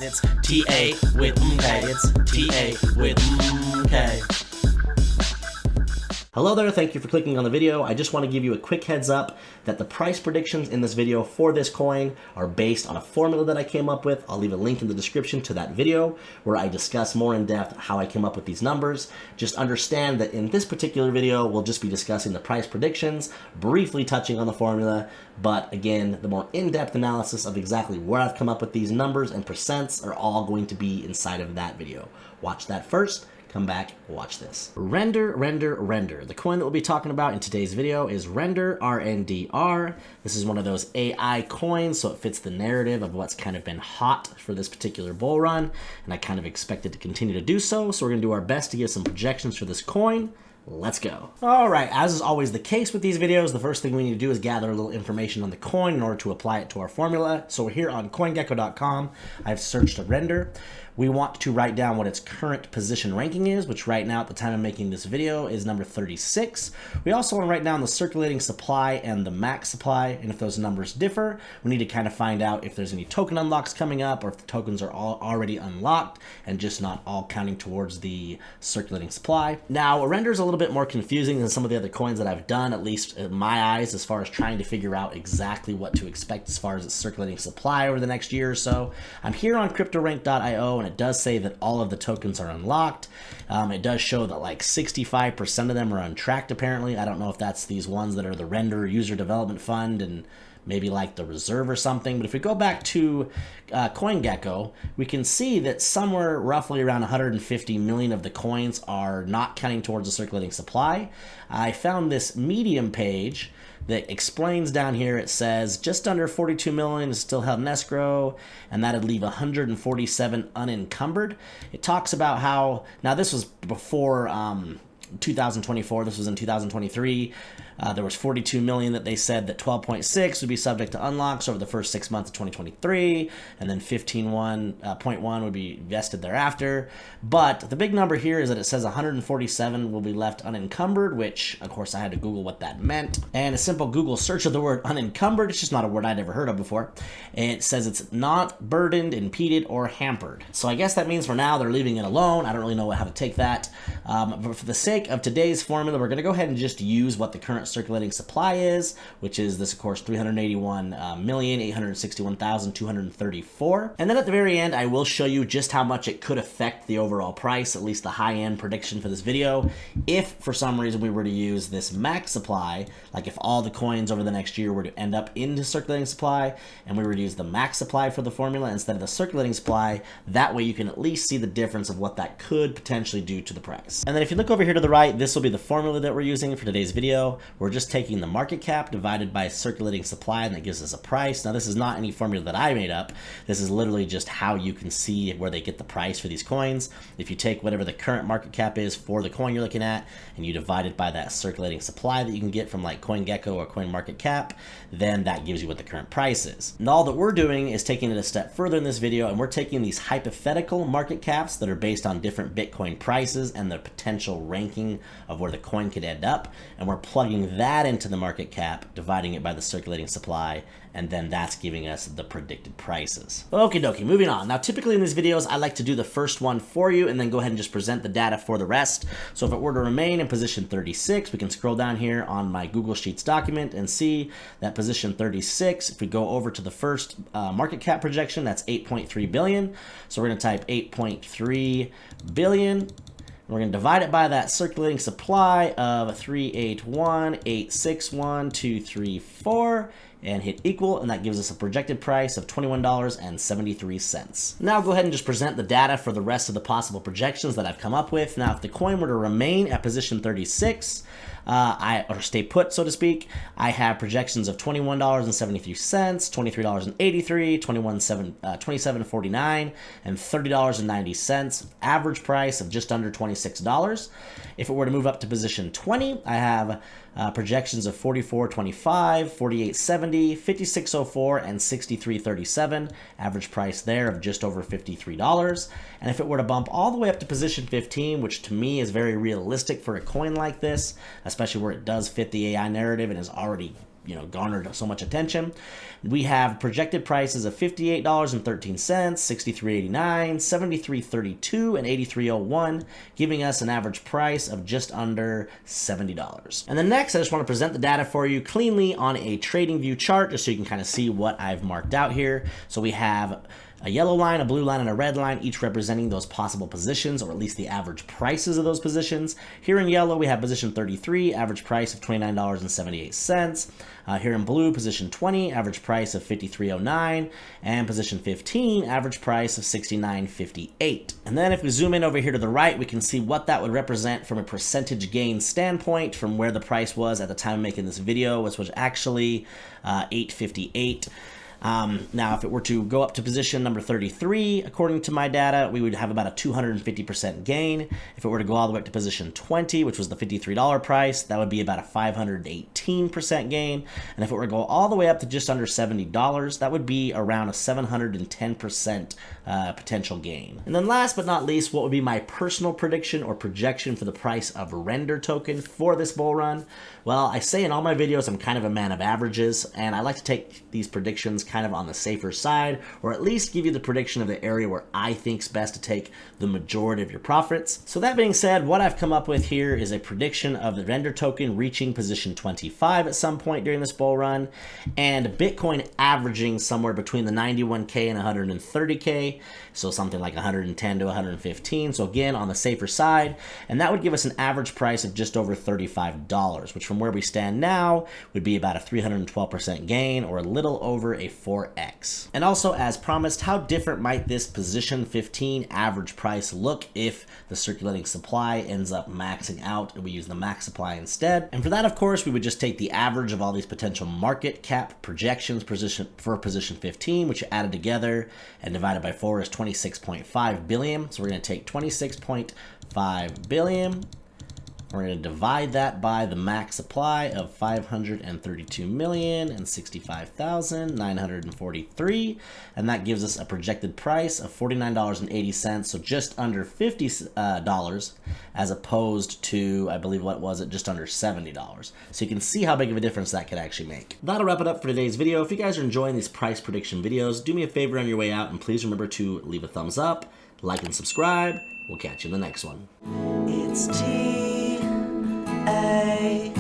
It's TA with MK. It's TA with MK. Hello there, thank you for clicking on the video. I just want to give you a quick heads up that the price predictions in this video for this coin are based on a formula that I came up with. I'll leave a link in the description to that video where I discuss more in depth how I came up with these numbers. Just understand that in this particular video, we'll just be discussing the price predictions, briefly touching on the formula, but again, the more in-depth analysis of exactly where I've come up with these numbers and percents are all going to be inside of that video. Watch that first. Come back, watch this. Render. The coin that we'll be talking about in today's video is Render, RNDR. This is one of those AI coins, so it fits the narrative of what's kind of been hot for this particular bull run, and I kind of expect it to continue to do so, so we're gonna do our best to give some projections for this coin. Let's go. All right, as is always the case with these videos, the first thing we need to do is gather a little information on the coin in order to apply it to our formula. So we're here on CoinGecko.com. I've searched a render. We want to write down what its current position ranking is, which right now at the time of making this video is number 36. We also want to write down the circulating supply and the max supply, and if those numbers differ, we need to kind of find out if there's any token unlocks coming up or if the tokens are all already unlocked and just not all counting towards the circulating supply. Now, a render is a little bit more confusing than some of the other coins that I've done, at least in my eyes, as far as trying to figure out exactly what to expect as far as its circulating supply over the next year or so. I'm here on CryptoRank.io, and it does say that all of the tokens are unlocked. It does show that like 65% of them are untracked apparently. I don't know if that's these ones that are the Render User Development Fund and maybe like the reserve or something. But if we go back to CoinGecko, we can see that somewhere roughly around 150 million of the coins are not counting towards the circulating supply. I found this Medium page that explains down here. It says just under 42 million is still held in escrow, and that'd leave 147 unencumbered. It talks about how, now this was before 2024, this was in 2023. There was 42 million that they said that 12.6 would be subject to unlocks over the first 6 months of 2023, and then 15.1 would be vested thereafter. But the big number here is that it says 147 will be left unencumbered, which of course I had to Google what that meant. And a simple Google search of the word unencumbered, it's just not a word I'd ever heard of before. And it says it's not burdened, impeded, or hampered. So I guess that means for now they're leaving it alone. I don't really know how to take that. But for the sake of today's formula, we're going to go ahead and just use what the current circulating supply is, which is this, of course, 381,861,234. And then at the very end, I will show you just how much it could affect the overall price, at least the high-end prediction for this video, if for some reason we were to use this max supply, like if all the coins over the next year were to end up into circulating supply, and we were to use the max supply for the formula instead of the circulating supply. That way you can at least see the difference of what that could potentially do to the price. And then if you look over here to the right, this will be the formula that we're using for today's video. We're just taking the market cap divided by circulating supply, and that gives us a price. Now, this is not any formula that I made up. This is literally just how you can see where they get the price for these coins. If you take whatever the current market cap is for the coin you're looking at, and you divide it by that circulating supply that you can get from like CoinGecko or CoinMarketCap, then that gives you what the current price is. And all that we're doing is taking it a step further in this video, and we're taking these hypothetical market caps that are based on different Bitcoin prices and the potential ranking of where the coin could end up, and we're plugging that into the market cap, dividing it by the circulating supply, and then that's giving us the predicted prices. Okie dokie, moving on. Now, typically in these videos, I like to do the first one for you and then go ahead and just present the data for the rest. So if it were to remain in position 36, we can scroll down here on my Google Sheets document and see that position 36, if we go over to the first market cap projection, that's 8.3 billion. So we're gonna type 8.3 billion. We're going to divide it by that circulating supply of 381,861,234 and hit equal, and that gives us a projected price of $21.73. Now go ahead and just present the data for the rest of the possible projections that I've come up with. Now, if the coin were to remain at position 36, or stay put, so to speak, I have projections of $21.73, $23.83, $27.49, and $30.90. Average price of just under $26. If it were to move up to position 20, I have projections of $44.25, $48.70, $56.04, and $63.37. Average price there of just over $53. And if it were to bump all the way up to position 15, which to me is very realistic for a coin like this, especially where it does fit the AI narrative and is already garnered so much attention. We have projected prices of $58.13, $63.89, $73.32, and $83.01, giving us an average price of just under $70. And then next, I just want to present the data for you cleanly on a TradingView chart, just so you can kind of see what I've marked out here. So we have a yellow line, a blue line, and a red line, each representing those possible positions, or at least the average prices of those positions. Here in yellow, we have position 33, average price of $29.78. Here in blue, position 20, average price of $53.09, and position 15, average price of $69.58. And then if we zoom in over here to the right, we can see what that would represent from a percentage gain standpoint from where the price was at the time of making this video, which was actually $8.58. Now, if it were to go up to position number 33, according to my data, we would have about a 250% gain. If it were to go all the way up to position 20, which was the $53 price, that would be about a 518% gain. And if it were to go all the way up to just under $70, that would be around a 710% potential gain. And then last but not least, what would be my personal prediction or projection for the price of Render token for this bull run? Well, I say in all my videos, I'm kind of a man of averages, and I like to take these predictions kind of on the safer side, or at least give you the prediction of the area where I think's best to take the majority of your profits. So that being said, what I've come up with here is a prediction of the Render token reaching position 25 at some point during this bull run, and Bitcoin averaging somewhere between the 91K and 130K, so something like 110 to 115. So again, on the safer side, and that would give us an average price of just over $35, which from where we stand now would be about a 312% gain, or a little over a 4x. And also, as promised, how different might this position 15 average price look if the circulating supply ends up maxing out and we use the max supply instead? And for that, of course, we would just take the average of all these potential market cap projections for position 15, which added together and divided by 4 is 26.5 billion. So we're going to take 26.5 billion. We're going to divide that by the max supply of 532,065,943, and that gives us a projected price of $49.80, so just under $50, as opposed to, I believe, what was it, just under $70. So you can see how big of a difference that could actually make. That'll wrap it up for today's video. If you guys are enjoying these price prediction videos, do me a favor on your way out, and please remember to leave a thumbs up, like, and subscribe. We'll catch you in the next one. It's A